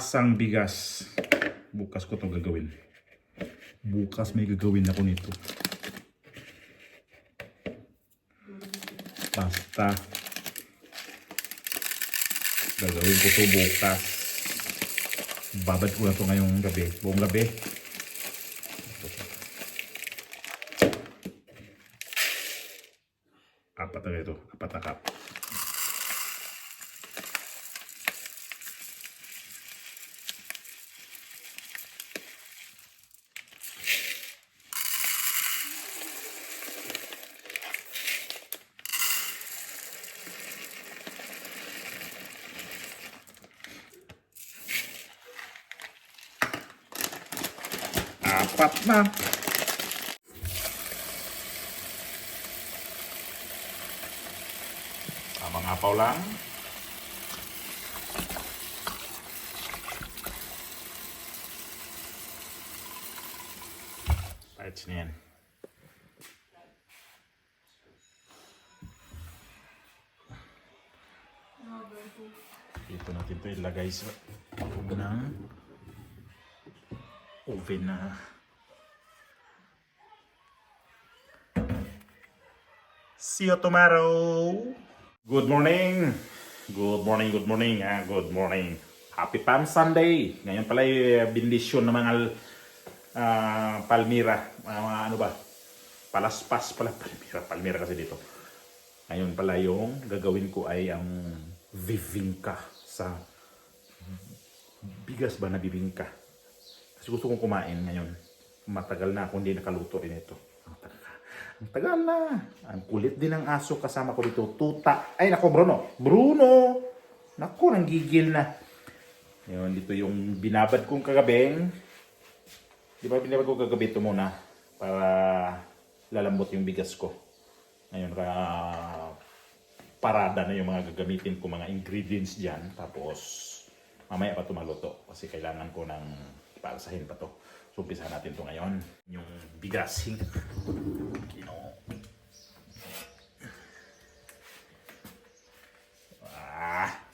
tasang bigas. Bukas ko to gagawin. Bukas may gagawin ako nito. Basta gagawin ko to bukas. Babad ko na to ngayong gabi. Buong gabi. Apat na ito. Apat na cup. Apat na. Tamang apaw lang. Pahit na yan. Dito natin ito ilagay sa loob ng oven na. See you tomorrow. Good morning. Good morning, good morning. Good morning. Happy Palm Sunday. Ngayon pala yung bendisyon ng mga Palmira. Mga ano ba? Palaspas pala. Palmira kasi dito. Ngayon pala yung gagawin ko ay ang bibingka sa bigas ba na bibingka. Kasi gusto kong kumain ngayon. Matagal na akong hindi nakaluto rin ito. Ang tagal na. Ang kulit din ng aso kasama ko dito. Tuta. Ay nako Bruno. Bruno! Nako, nanggigil na. Yun, dito yung binabad kong kagabing. Di ba binabad ko kagabi ito muna para lalambot yung bigas ko. Ngayon parada na yung mga gagamitin ko, mga ingredients dyan. Tapos mamaya pa ito maluto kasi kailangan ko ng paalasahin pa to. So, umpisa natin ito ngayon. Yung bigas.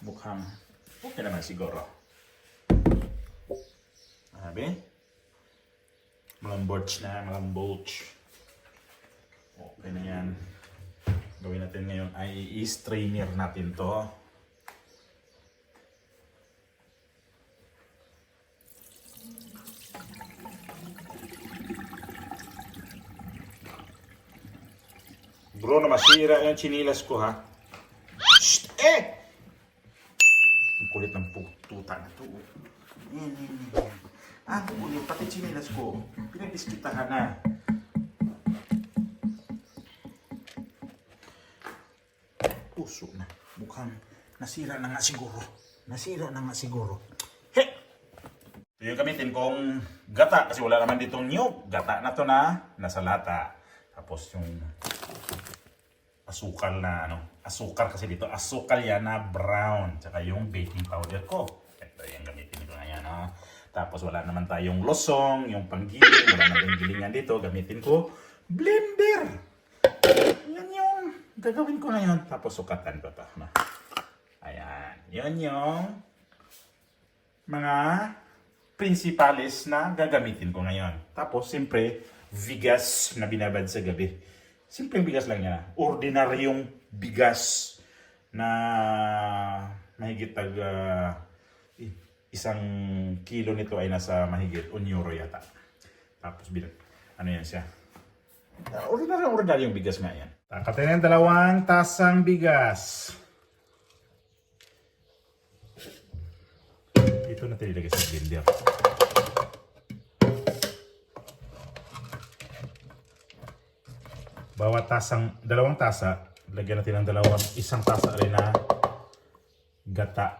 Mukhang okay naman siguro. Sabi? Malambot na, malambot. Okay na yan. Gawin natin ngayon ay i-strainer natin to. Bro, na masira yung chinilas ko ha. Shh! Eh! Ang kulit ng tuta na to. Kulit pati chinilas ko. Pinagdiskitahan na. Puso na. Mukhang nasira na nga siguro. Nasira na nga siguro. He! Ito yung gamitin kong gata kasi wala naman ditong niyog. Gata na to na nasa lata. Tapos yung asukal na asukal kasi dito, asukal yan na brown. Tsaka yung baking powder ko. Ito yung gamitin ko ngayon. Tapos wala naman tayong losong, yung panggiling, wala naman gilingan dito. Gamitin ko blender. Yan yung gagawin ko ngayon. Tapos sukatan ko ito. Ayan. Yan yung mga principales na gagamitin ko ngayon. Tapos siyempre, bigas na binabad sa gabi. Simpleng bigas lang yan. Ordinaryong bigas na mahigit isang kilo nito ay nasa mahigit 1 euro yata. Tapos ano yan siya? Ordinaryong bigas nga yan. Takatin ng 2 tasang bigas. Ito na tinilagay sa blender. Bawat tasang, 2 tasa, lagyan natin ng 1 tasa rin na gata.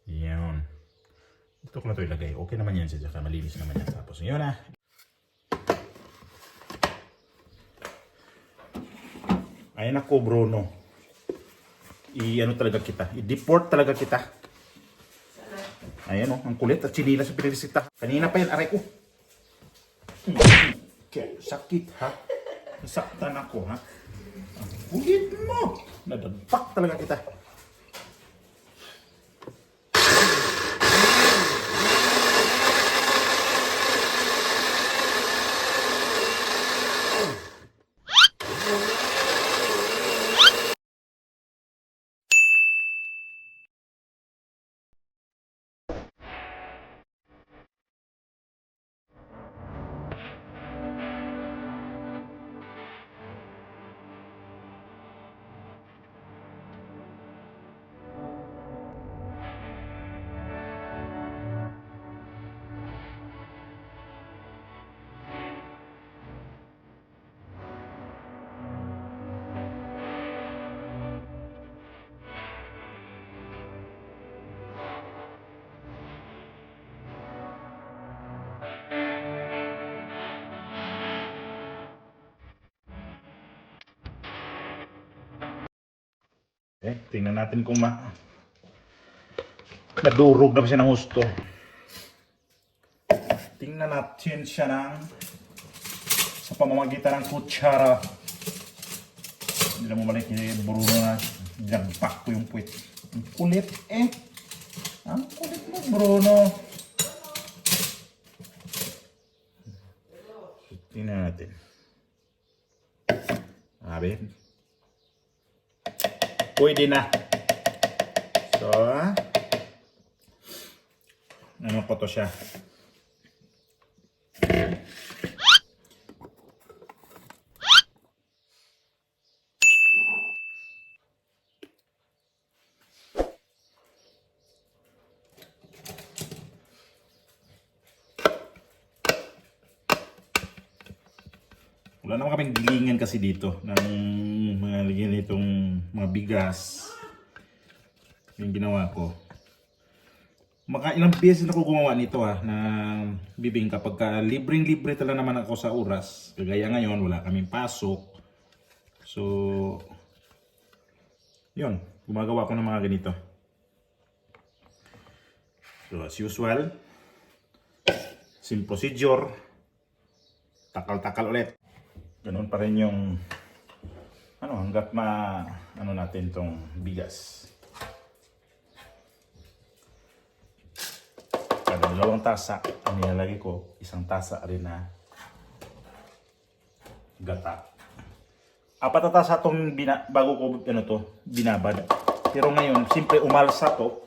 Yan. Ito ko na ito ilagay. Okay naman yan siya, malinis naman yan. Tapos yun na. Ay nako Bruno. I-ano talaga kita. I-deport talaga kita. Ayan o, ang kulit at chinilas sa pinilisita. Kanina pa yan, aray ko. Kaya, sakit ha. Nasaktan ako ha. Ang kulit mo. Nadagpak talaga kita. Tingnan natin kung nadurog na ba siya ng husto. Tingnan natin siya sa pamamagitan ng kutsara. Hindi na mo balik yung Bruno na dinagpak ko yung puwit. Ang kulit Ang kulit mo, Bruno. Tingnan natin. Sabi. Pwede na. So, ano ko to siya? Wala naman kaming gilingan kasi dito ng mga lagyan itong mga bigas. Yung ginawa ko. Maka ilang beses na ako gumawa nito ng bibingka pagka libreng-libre talaga naman ako sa oras. Kagaya ngayon, wala kaming pasok. So, yun. Gumagawa ko ng mga ganito. So, as usual, same procedure. Takal-takal ulit. Ganun pa rin yung hanggat natin tong bigas. Kada 2 tasa ang nilalagay ko, 1 tasa rin na gata. 4 na tasa tong bago ko binabad. Pero ngayon, simple umalsa to,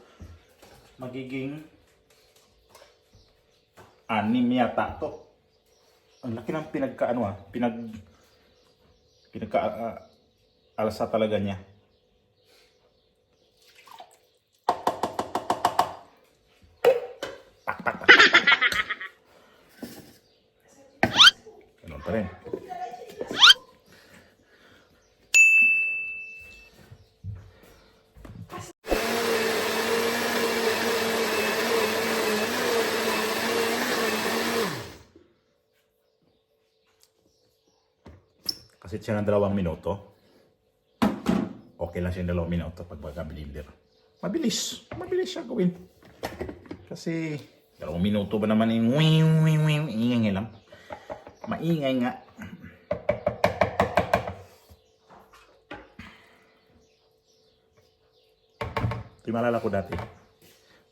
magiging 6 yata to. Ang laki ng alsa talaga niya. Tak. Ganun pa rin. Kasi siya ng 2 minuto. Okay lang siya ng 2 minuto pag magka-blender. Mabilis siya gawin. Kasi 2 minuto ba naman yung ingay lang. Maingay nga. Ito yung maalala ko dati.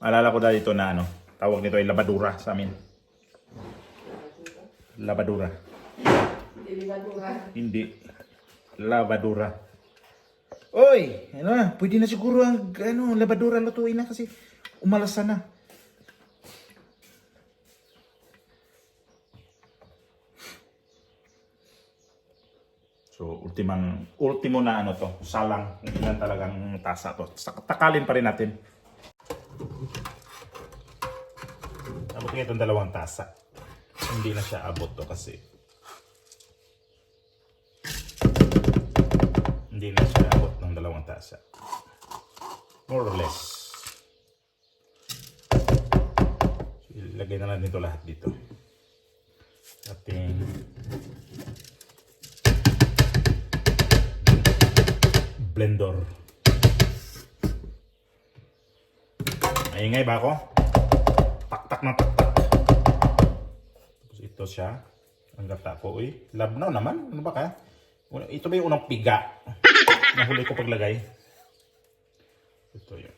Maalala ko dati ito na tawag nito ay labadura sa amin. Labadura. Hindi. Lavadura. Oy! Pwede na siguro ang labadura lutuin na kasi umalasa na. So, ultimo na salang. Hindi lang talagang tasa to. Takalin pa rin natin. Abot nga itong 2 tasa. Hindi na siya abot to kasi hindi na siya abot ng 2 tasa. More or less. So, ilagay na natin ito lahat dito. Ating blender. Maingay ba ako? taktak ng taktak. Tapos ito siya. Ang gata ko. Uy, labnaw naman. Ano ba ka? Ito ba yung unang piga? Nahuli ko paglagay. Ito yun.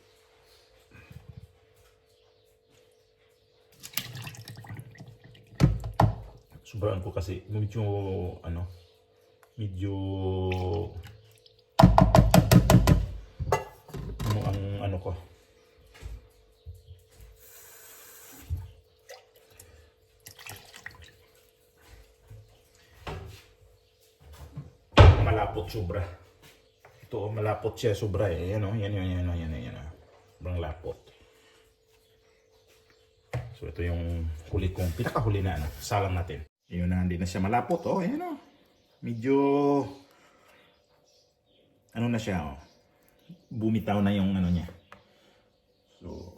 Sobrang ko kasi medyo medyo ang ko. Malapot sobra. Ito malapot siya sobra eh. Yan. Sobrang lapot. So ito yung huli kong pinakahuli na salang natin. Yun na, hindi na siya malapot. Oh, ayan o. Medyo, na siya, oh. Bumitaw na yung niya. So,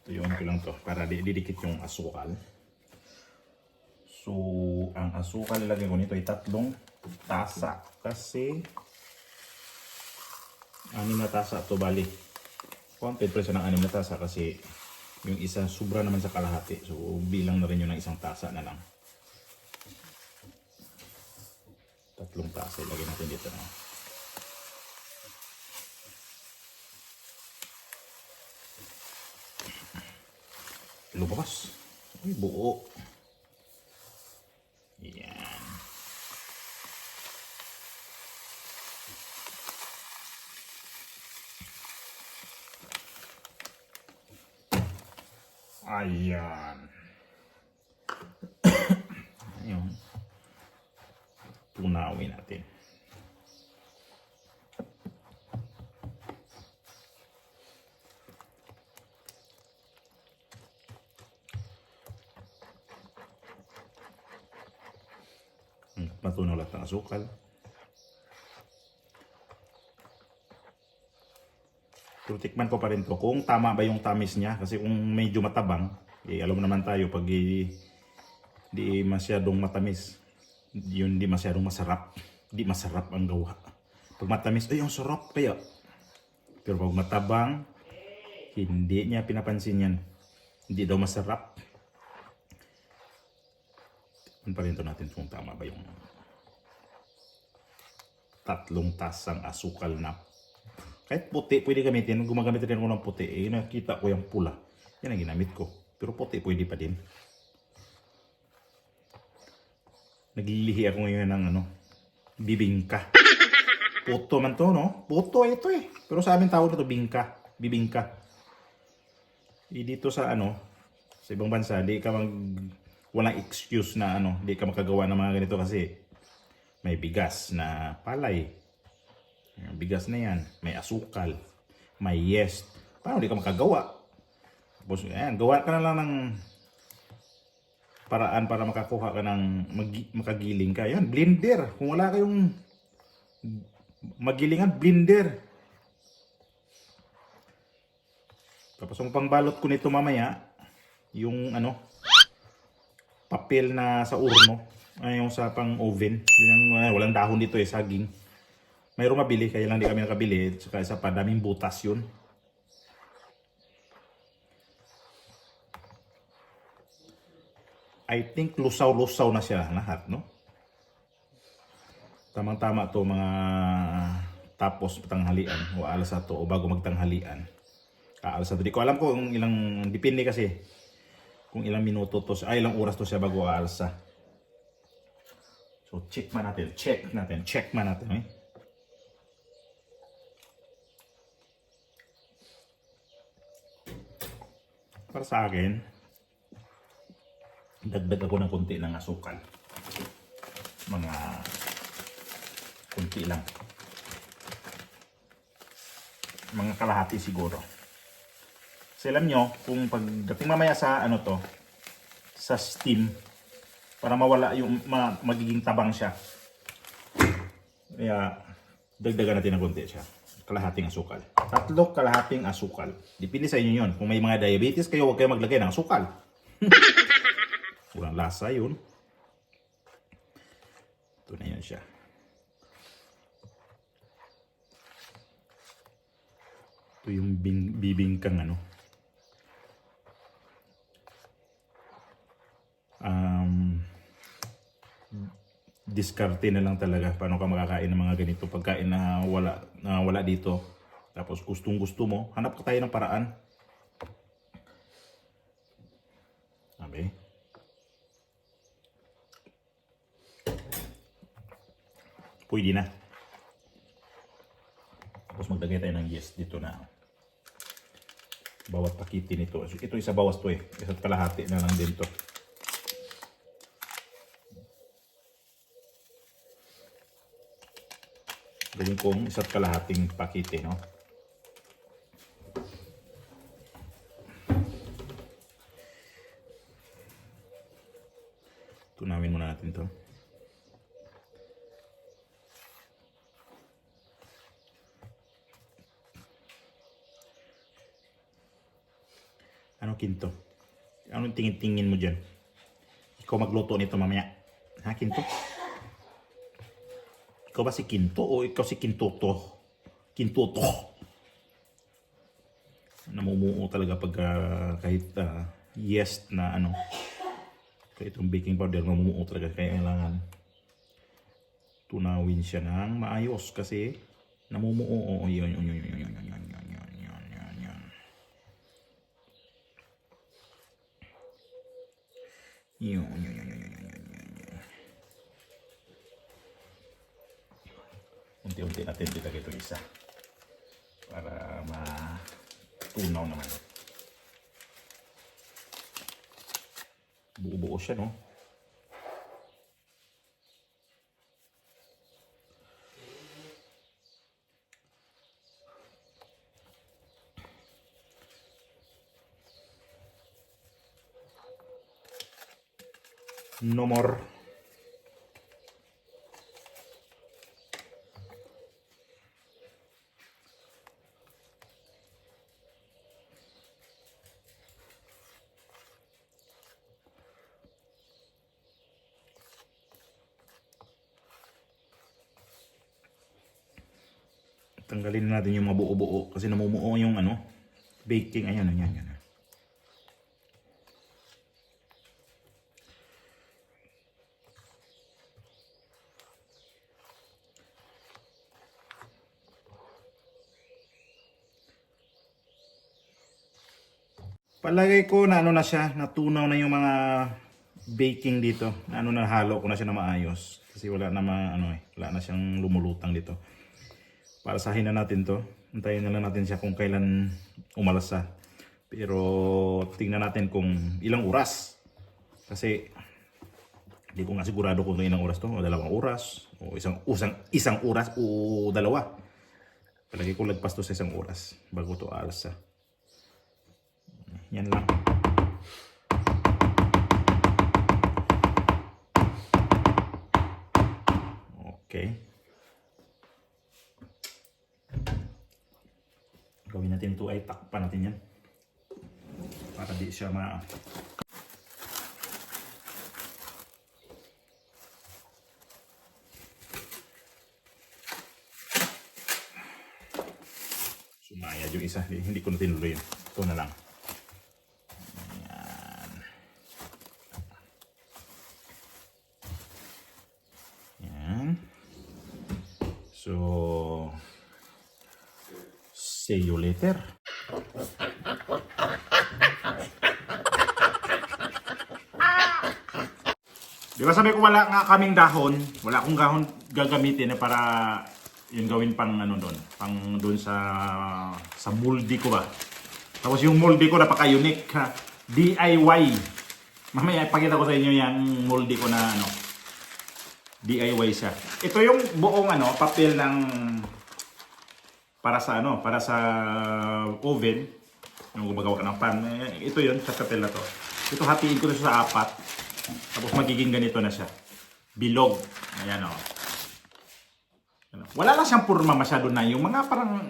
yun ko lang to para didikit yung asukal. So, ang asukal lagay ko nito ay 3 tasa. Kasi 6 na tasa to bali. Counted pa siya ng 6 na tasa kasi yung isa sobra naman sa kalahati. So, bilang na rin yun ng 1 tasa na lang. 3 tasa ilagay natin dito na. Lumabas. Ay, buo. Yan. Ayan. Ayun. Tunawin natin. Matunaw lahat ng asukal. Pero tikman ko pa rin to kung tama ba yung tamis niya. Kasi kung medyo matabang, alam naman tayo pag di masyadong matamis, yun di masyadong masarap. Di masarap ang gawa. Pag matamis, ay ang sarap kaya. Pero pag matabang, hindi niya pinapansin yan. Hindi daw masarap. Tikman pa rin to natin kung tama ba yung 3 tasang asukal na. Kahit puti, pwede gamitin. Gumagamit rin ako ng puti. Nakita ko yung pula. Yan ang ginamit ko. Pero puti, pwede pa din. Naglilihi ako ngayon ng bibingka. Puto man to, no? Puto ito eh. Pero sa amin tawag na to bingka. Bibingka. Dito sa sa ibang bansa, walang excuse na di ka makagawa ng mga ganito kasi may bigas na palay. Bigas na yan. May asukal. May yeast. Paano di ka makagawa? Tapos, gawa ka na lang ng paraan para makakuha ka ng makagiling ka. Yan, blender. Kung wala kayong magilingan, blender. Tapos, ang pangbalot ko nito mamaya, yung papel na sa urno. Ay, yung sa pang oven. Walang dahon dito saging. Mayroong mabili, kaya lang di kami nakabili. Saka isa pa, daming butas yun. I think lusaw-lusaw na siya lahat, no? Tamang-tama to mga tapos patanghalian o alas 1 o bago magtanghalian. Alas 1. Di ko alam kung ilang, depende kasi kung ilang minuto to, ilang oras to siya bago aalsa. So, check man natin, eh. Para sa akin, dagdag ako ng konti ng asukal. Mga konti lang. Mga kalahati siguro. Kasi alam nyo, kung pagdating mamaya sa sa steam, para mawala yung magiging tabang siya. Kaya, dagdagan natin ng konti siya. kalahating asukal. 3 kalahating asukal. Depende sa inyo yun. Kung may mga diabetes kayo, huwag kayo maglagay ng asukal. Walang lasa yun. Ito na yun siya. Ito yung bibingkang ano. Diskarte na lang talaga paano ka makakain ng mga ganito pagkain na wala dito. Tapos gustong gusto mo, hanap ka tayo ng paraan. Sabi. Pwede na. Tapos maglagay tayo ng yes dito na. Bawat pakiti nito. Ito isa bawas to eh. Isa't kalahati na lang din to. Gawin kong isa't kalahating pakete, no? Tunawin muna natin to. Ano kinto? Anong tingin-tingin mo dyan? Ikaw magluto nito mamaya. Ha, kinto? Ikaw ba si Kinto o ikaw si Kintoto? Kintoto. Namumuo talaga pag kahit yes na ano. Kahit itong baking powder namumuo talaga. Kaya kailangan tunawin siya ng maayos kasi namumuo. Yun. Unti-unti natin ilagay ito isa para matunaw naman. Buo-buo siya, no? No more. Tanggalin natin yung mga buo-buo kasi namumuo yung ano, baking. Ayan. Palagay ko na ano na siya, natunaw na yung mga baking dito. Na ano na halo ko na siya na maayos kasi wala na siyang lumulutang dito. Para sahin na natin to. Antayin na lang natin siya kung kailan umalasa. Pero tingnan natin kung ilang oras. Kasi hindi ko nga sigurado kung ilang oras to. O 2 oras. O isang oras o 2. Palagi ko lagpas to sa 1 oras bago to alasa. Yan lang. Okay. Gawin natin ito ay takpan natin yan. Para di siya sumayad yung isa. Hindi ko na tinuloy yun. Ito na lang. So, see you later. Di ba sabi ko wala nga kaming dahon, wala akong dahon gagamitin na para yung gawin pang ano doon, pang doon sa moldy ko ba. Tapos yung moldy ko napaka-unique ha. DIY. Mamaya ipakita ko sa inyo yung moldy ko na ano. DIY siya. Ito yung buong ano, papel ng para sa oven. Yung gumagawa ka ng pan. Ito yun, sa papel na to. Ito hatiin ko na sa 4. Tapos magiging ganito na siya. Bilog. Ayan o. Ano. wala lang siyang purma masyado na. Yung mga parang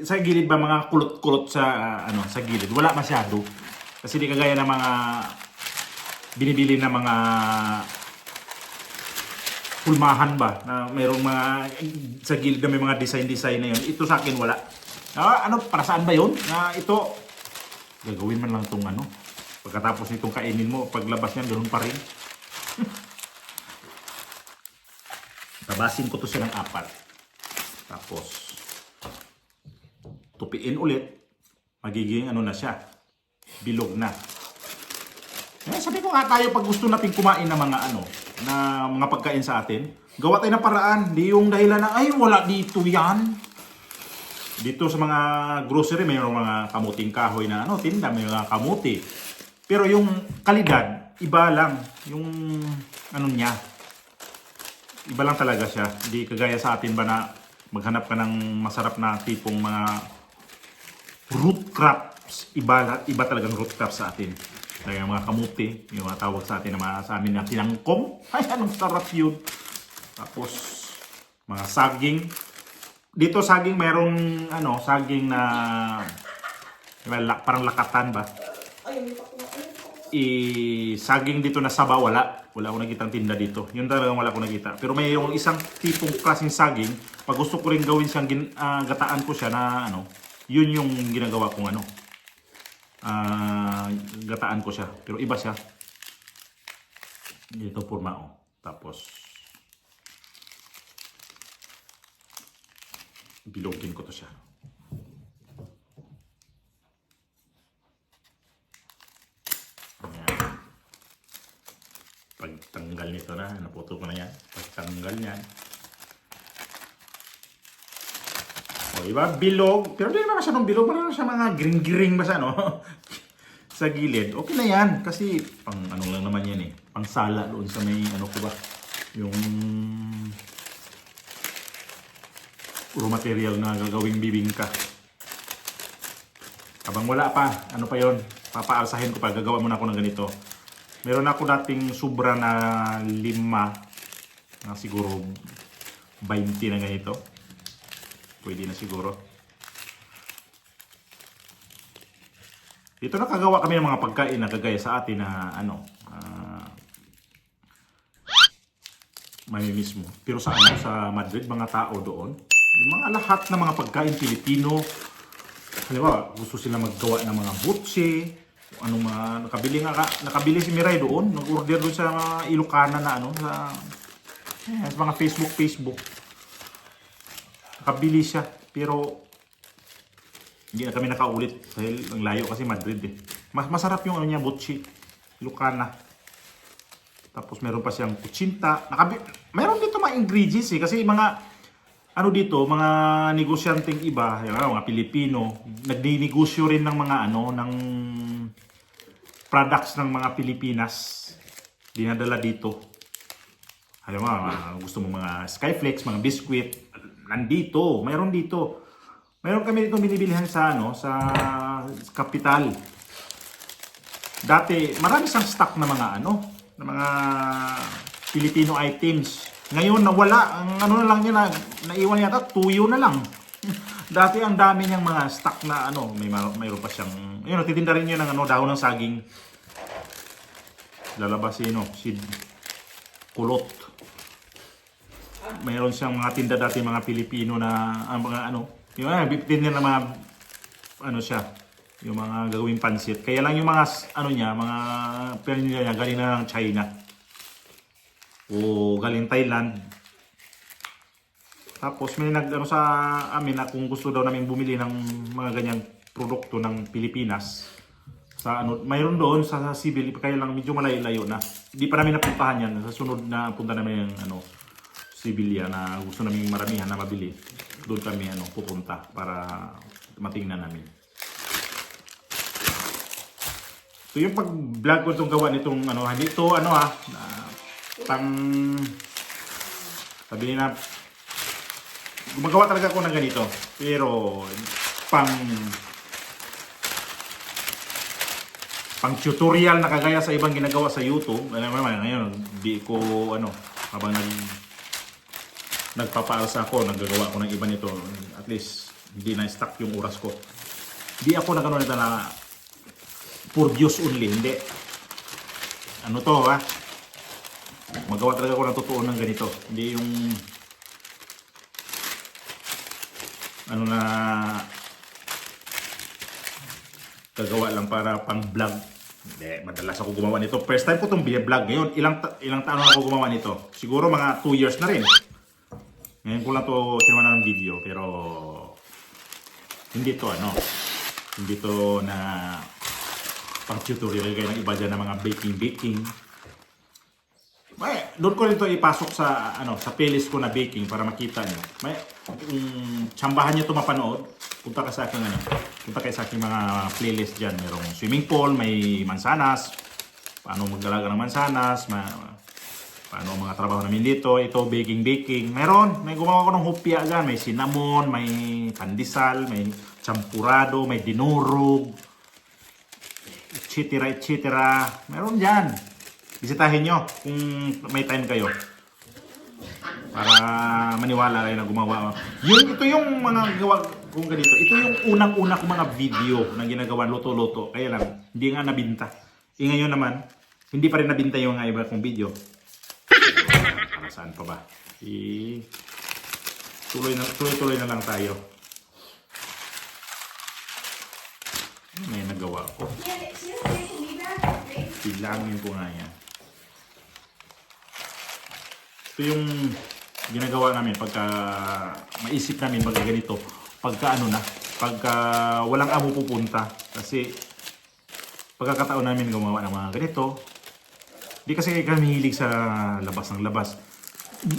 sa gilid ba, mga kulot-kulot sa sa gilid. Wala masyado. Kasi di kagaya ng mga binibili na mga pulmahan ba na mayroong mga sa gilid na may mga design na yun. Ito sa akin wala. Para saan ba yun? Ito gagawin man lang tong pagkatapos nitong kainin mo, paglabas niyan ganoon pa rin. Tabasin ko to siya ng 4. Tapos tupiin ulit, magiging na siya, bilog na. Sabi ko nga tayo, pag gusto natin kumain ng mga na mga pagkain sa atin, gawa tayo ng paraan. Di yung dahilan na, ay wala dito yan. Dito sa mga grocery, may mga kamuting kahoy na tinda, may mga kamuti. Pero yung kalidad, iba lang. Yung niya, iba lang talaga siya. Hindi kagaya sa atin ba na maghanap ka ng masarap na tipong mga root crops. Iba talagang root crops sa atin. Kaya mga kamuti, yung mga tawag sa atin na sa amin na tinangkong. Ay, anong sarap yun. Tapos, mga saging. Dito saging, mayroong saging na parang lakatan ba? Saging dito na saba, wala akong nakitang tinda dito. Yun talagang wala akong nakita. Pero may yung isang tipong klaseng saging, pag gusto ko rin gawin siyang gataan ko siya na yun yung ginagawa kong gataan ko siya. Pero iba siya. Dito purma Tapos bilogin ko to siya. Pagtanggal nito na, naputo ko na yan. Pagtanggal niyan. Iba, bilog. Pero di naman masyadong bilog. Parang siya mga green-green ba siya, sa gilid. Okay na yan. Kasi, pang lang naman yan Pang sala doon sa may, ko ba? Yung raw material na gagawing bibingka. Habang wala pa, pa yon? Papaalsahin ko pa. Gagawa muna ako ng ganito. Meron ako dating sobra na 5 na siguro 20 na ganito. Pwede na siguro. Dito nakagawa kami ng mga pagkain na kagaya sa atin na mamimiss mo. Pero sa sa Madrid, mga tao doon, yung mga lahat ng mga pagkain Pilipino, halimbawa, gusto sila maggawa ng mga butse, anong mga nakabili si Miray doon, nag-order doon sa mga Ilocana na sa mga Facebook. Nakabili siya, pero hindi na kami nakaulit dahil ang layo kasi Madrid Masarap yung niya, butse, Ilocana. Tapos meron pa siyang kutsinta. Meron dito mga ingredients kasi mga dito, mga negosyanteng iba, mga Pilipino, nagdinegosyo rin ng mga ng products ng mga Pilipinas, dinadala dito. Alam mo, gusto mo mga Skyflex, mga biscuit, nandito, mayroon dito. Mayroon kami dito binibilihan sa sa Kapital. Dati, marami siyang stock na mga na mga Filipino items. Ngayon nawala, ang na lang niya naiwan yata, tuyo na lang. Dati ang dami niyang mga stock na mayroon pa siyang, natitinda rin niya ng dahon ng saging. Lalabas si kulot. Mayroon siyang mga tinda dati mga Pilipino na mga bibitin niya na mga siya, yung mga gagawing pansit. Kaya lang yung mga niya, mga pinila niya galing na ng China o galing Thailand. Tapos may sa amin na kung gusto daw namin bumili ng mga ganyang produkto ng Pilipinas sa mayroon doon sa Sibil, kaya lang medyo malayo-layo na. Hindi pa namin napuntahan yan. Sa sunod na punta namin yung Sibilia na gusto namin maramihan na mabili. Doon kami pupunta para matingnan namin. So yung pag-vlog ko itong gawa nitong hindi ito sabihin na gumagawa talaga ako ng ganito, pero pang tutorial na kagaya sa ibang ginagawa sa YouTube. Alam mo naman ngayon, di ko habang nagpapaalsa ako, naggagawa ko ng iba nito. At least, hindi na-stuck yung oras ko. Hindi ako nagano nito na for views only, hindi. Ano to ha? Magawa talaga ako ng totoo ng ganito. Hindi yung ano na gagawa lang para pang vlog. Hindi, madalas ako gumawa nito. First time ko itong vlog ngayon. Ilang taon na ako gumawa nito. Siguro mga 2 years na rin. Ngayon ko lang ito kinuha ng video. Pero hindi to ano. Hindi to na pang tutorial kayo ng iba dyan ng mga baking. May, doon ko rin ito ipasok sa sa playlist ko na baking para makita nyo. May tsambahan nyo ito mapanood. Punta ka sa aking punta kayo sa aking mga playlist dyan. Merong swimming pool, may mansanas, paano maggalaga ng mansanas, paano mga trabaho namin dito. Ito baking. May gumawa ko ng hopya dyan. May cinnamon, may pandesal, may champurado, may dinurog, etc. Meron dyan. Bisitahin nyo kung may time kayo. Para maniwala kayo na gumawa. Ito yung mga gawa kung ganito. Ito yung unang-una kong mga video na ginagawa luto-luto. Kaya lang, hindi nga nabinta. Ngayon naman, hindi pa rin nabinta yung iba kong video. Para saan pa ba? Tuloy na lang tayo. May nagawa ko. Bilangin ko nga yan. Ito yung ginagawa namin pagka maisip namin pagka ganito. Pagka walang amo pupunta. Kasi pagkakataon namin gumawa ng mga ganito. Di kasi kami hilig sa labas ng labas.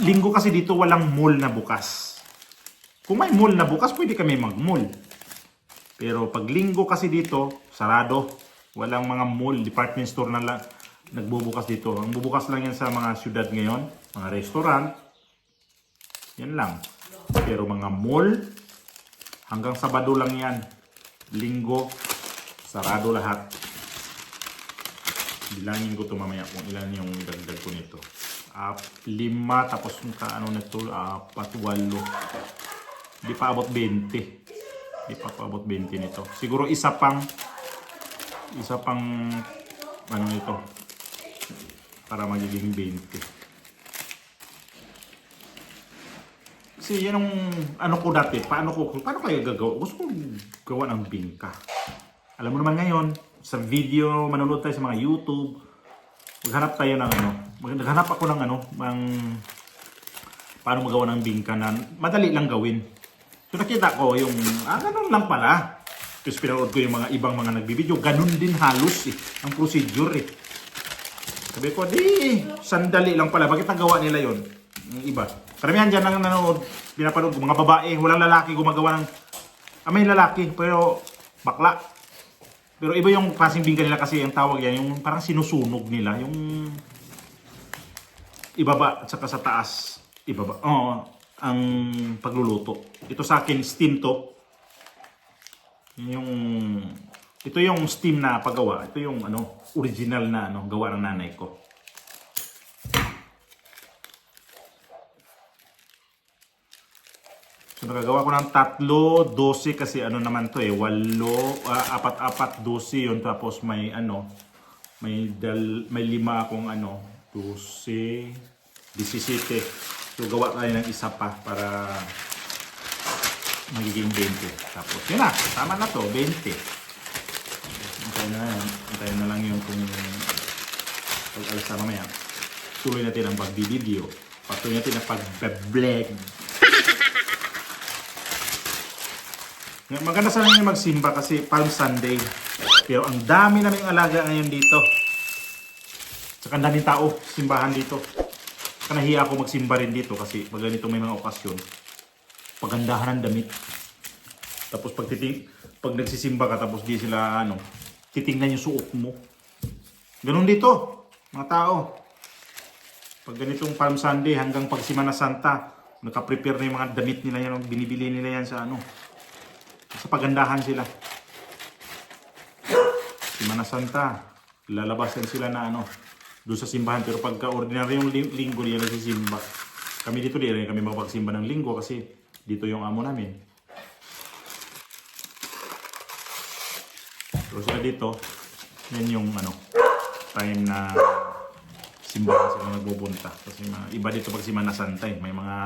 Linggo kasi dito walang mall na bukas. Kung may mall na bukas, pwede kami mag-mall. Pero pag linggo kasi dito, sarado. Walang mga mall, department store na lang nagbubukas dito. Ang bubukas lang yan sa mga syudad ngayon, mga restaurant. Yan lang. Pero mga mall, hanggang Sabado lang yan. Linggo, sarado lahat. Bilangin ko ito mamaya kung ilan yung dagdag ko nito. 5, tapos ano na ito, 4, 8. Di pa abot 20. Di pa abot 20 nito. Siguro isa pang ano nito para magiging 20. Kasi yan ang ano ko dati, paano kayo gagawa? Gusto ko gawa ng bingka. Alam mo naman ngayon, sa video, manonood tayo sa mga YouTube, maghanap tayo ng maghanap ako ng paano magawa ng bingka na madali lang gawin. So nakita ko yung, ganun lang pala. Tapos pinanood ko yung mga ibang mga nagbibideo, ganun din halos ang procedure Sabi ko, sandali lang pala. Bakit nagawa nila yon? Yung iba. Karamihan dyan nang nanood, pinapanood ko, mga babae, walang lalaki gumagawa ng, may lalaki, pero bakla. Pero iba yung klaseng bingka nila kasi ang tawag yan, yung parang sinusunog nila, yung ibaba at saka sa taas. Ibaba. Ang pagluluto. Ito sa akin, steam to. Ito yung steam na paggawa. Ito yung original na gawa ng nanay ko. So nakagawa ko ng 3, 12 kasi naman to 8, 4, 12 yun, tapos may may 5 akong 12, 17. So gawa tayo ng isa pa para magiging 20. Tapos yun na, tama na to, 20. Antayin na lang yung kung pag-alas na mamaya. Tuloy natin ang pag-video. Patuloy natin ang pag-vlog. Maganda sana yung magsimba kasi Palm Sunday. Pero ang dami naming alaga ngayon dito. Tsaka ang daming tao, simbahan dito. Nahiya ako magsimba rin dito kasi pag ganito may mga okasyon, pagandahan ng damit. Tapos pag nagsisimba ka tapos di sila titingnan yung suot mo. Ganun dito, mga tao. Pag ganitong Palm Sunday hanggang pag Semana Santa, nakaprepare na yung mga damit nila yan, binibili nila yan sa sa pagandahan sila. Semana Santa, lalabasan sila na doon sa simbahan. Pero pagka ordinaryong linggo niya nagsisimba, Kami dito di rin kami makapagsimba ng linggo kasi dito yung amo namin. So sila dito, yan yung time na simbahan sila nagbubunta. Kasi iba dito pag Semana Santa may mga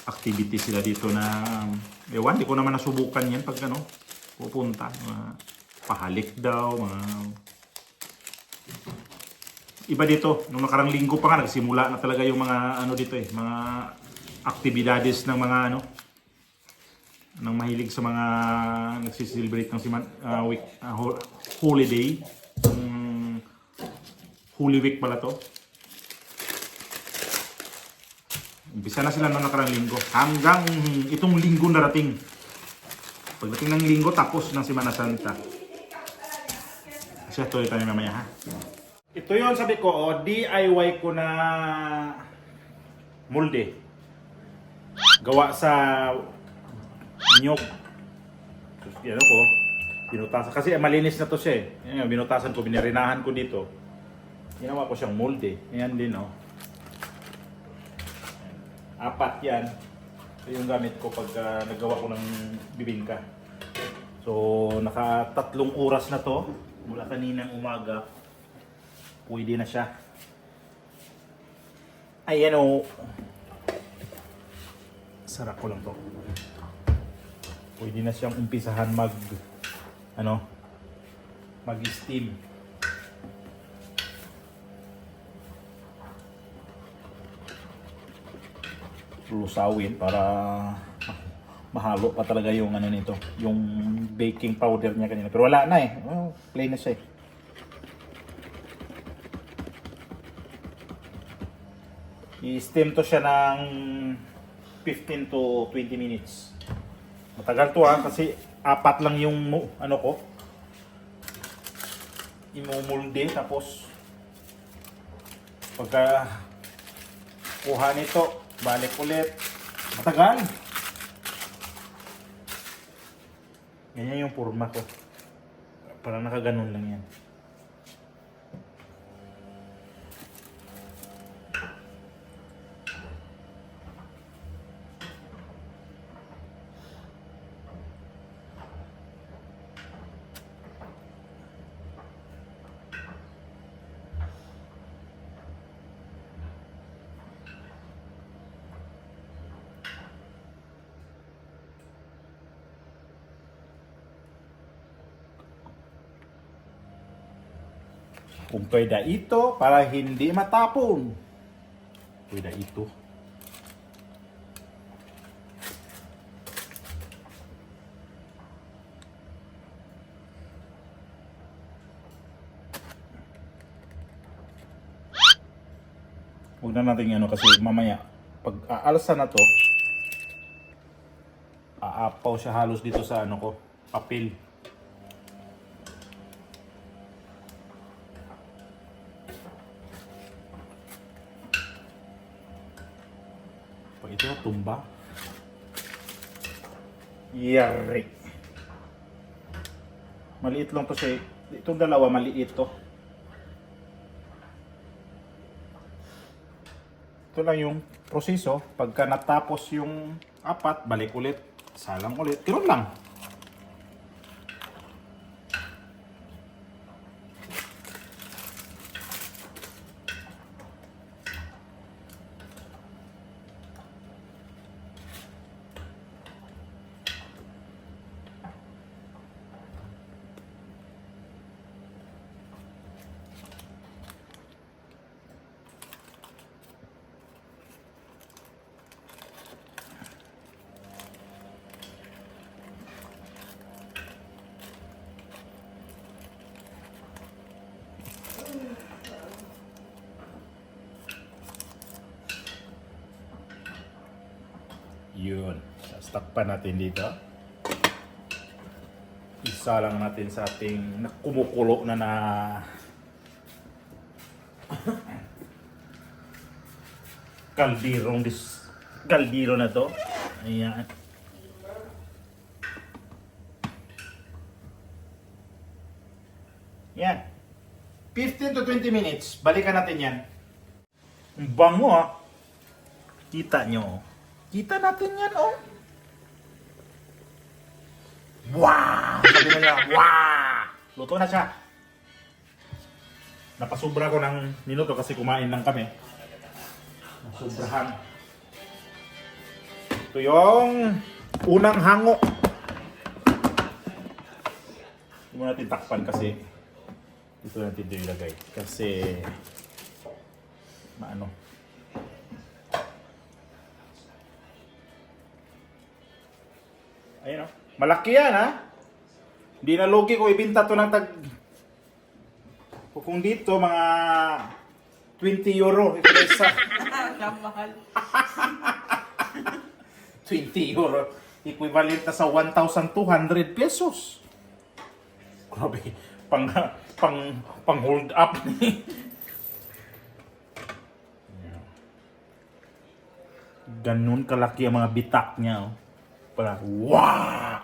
activities sila dito na ewan, di ko naman nasubukan yan pag pupunta. Mga pahalik daw, mga iba dito. Nung nakarang linggo pa nga, nagsimula na talaga yung mga dito mga aktibidades ng mga nang mahilig sa mga nagsiselebrate ng holiday. Holy Week pala to. Umpisa na sila noong nakarang linggo. Hanggang itong linggo narating. Pagdating ng linggo, tapos ng Semana Santa. Kasi tuloy tayo mamaya ha. Ito yon sabi ko, DIY ko na molde. Gawa sa nyog. Yan ko, binutasan. Kasi malinis na to siya eh. Yan, binutasan ko, binirinahan ko dito. Ginawa ko siyang molde. Ayan din Apat yan. Ito yung gamit ko pag nagawa ko ng bibingka. So, naka 3 oras na to. Mula kaninang umaga. Pwede na siya. Ayan sarap ko lang to. Pwede na siyang umpisahan mag-steam. Lusawin para mahalo pa talaga yung nito, yung baking powder niya kanina. Pero wala na plain na siya I-steam to siya ng 15 to 20 minutes. Matagal to kasi 4 lang yung ko. Imumulde tapos pagka kuha nito, balik ulit. Matagal. Ganyan yung forma ko. Parang nakaganon lang yan. Kung pwede ito para hindi matapon. Pwede ito. Huwag na natin kasi mamaya pag aalsa na to, aapaw siya halos dito sa papel. Pag ito tumba. Yari. Maliit lang to siya. Itong dalawa maliit to. Ito lang yung proseso. Pagka natapos yung 4, balik ulit. Salang ulit. Ganun lang. Yun. Stock pa natin dito. Isa lang natin sa ating kumukulo na kaldero na to. Ayan. Yan. 15 to 20 minutes. Balikan natin yan. Ang bango Kita nyo. Kita natin yan, oh. Wow! Sabi na niya, wow! Luto na siya. Napasubra ko ng minuto kasi kumain lang kami. Nasubrahan. Ito yung unang hango. Hindi mo natin takpan kasi dito natin ito ilagay. Kasi maano. Ayun o. Malaki yan ha. Hindi na logi ko ibinta to ng tag... Kung dito mga 20 euro. Ito na isa. Kamahal. 20 euro. Equivalent na sa 1,200 pesos. Grabe. Pang hold up ni. Ganun kalaki ang mga bitak niya. Oh. Para, wow!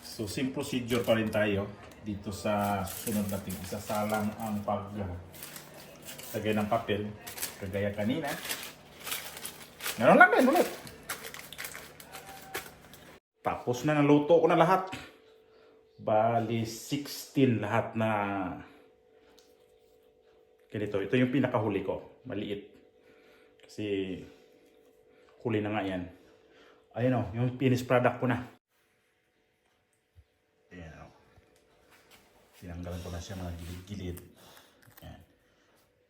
So, same procedure pa rin tayo dito sa susunod natin. Isasalang ang lagay ng papel. Kagaya kanina. Ganun lang din ulit. Tapos na naluto ko na lahat. Bali 16 lahat na ganito. Ito yung pinakahuli ko. Maliit. Kasi huli na nga yan. Ayun o, yung finished product ko na. Ayan o. Tinanggalan ko na siya mga gilid-gilid. Ayan.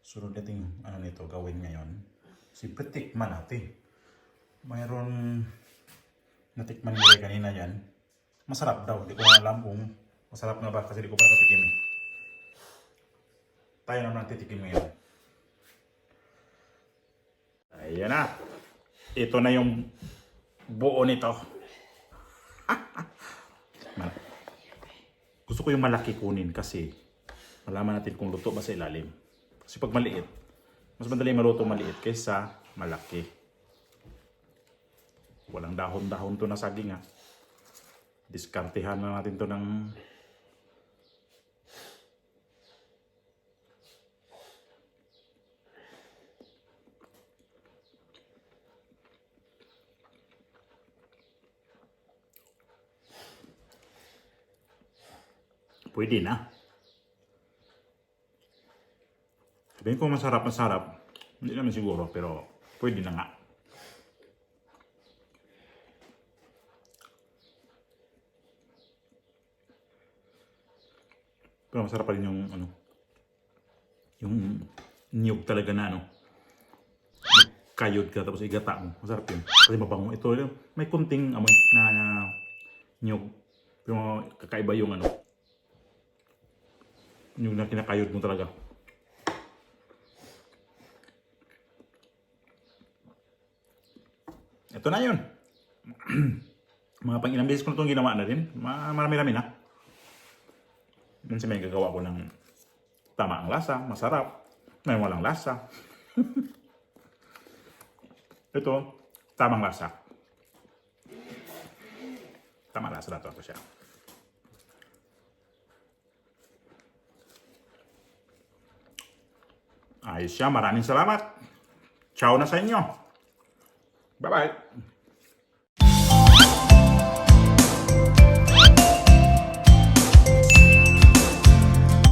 Sunod natin ano nito gawin ngayon. Siyempre tikman natin. Mayroon natikman nila kanina yan. Masarap daw. Hindi ko na alam kung masarap na ba kasi hindi ko pa nakatikim. Tayo naman titikim ngayon. Ayan na. Ito na yung buo nito. Gusto ko yung malaki kunin kasi malaman natin kung luto ba sa ilalim. Kasi pag maliit, mas madali maluto maliit kaysa malaki. Walang dahon-dahon to na saging ha. Diskartehan na natin to ng pwede na. Sabihin ko masarap. Hindi naman siguro, pero pwede na nga. Pero masarap pa rin yung ano, yung niyog talaga na ano. Kayod ka tapos igata mo. Masarap yun. Kasi mabango. Ito may kunting amoy na niyog. Pero kakaiba yung ano. Yung na kinakayod mo talaga. Ito na yun. Mga pang ilang beses ko na itong ginawa na rin. Marami-rami na. Minsan may gagawa ko ng tama ang lasa, masarap. May walang lasa. Ito, tamang lasa. Tamang lasa na ito siya. Ayos siya. Maraming salamat. Ciao na sa inyo. Bye-bye.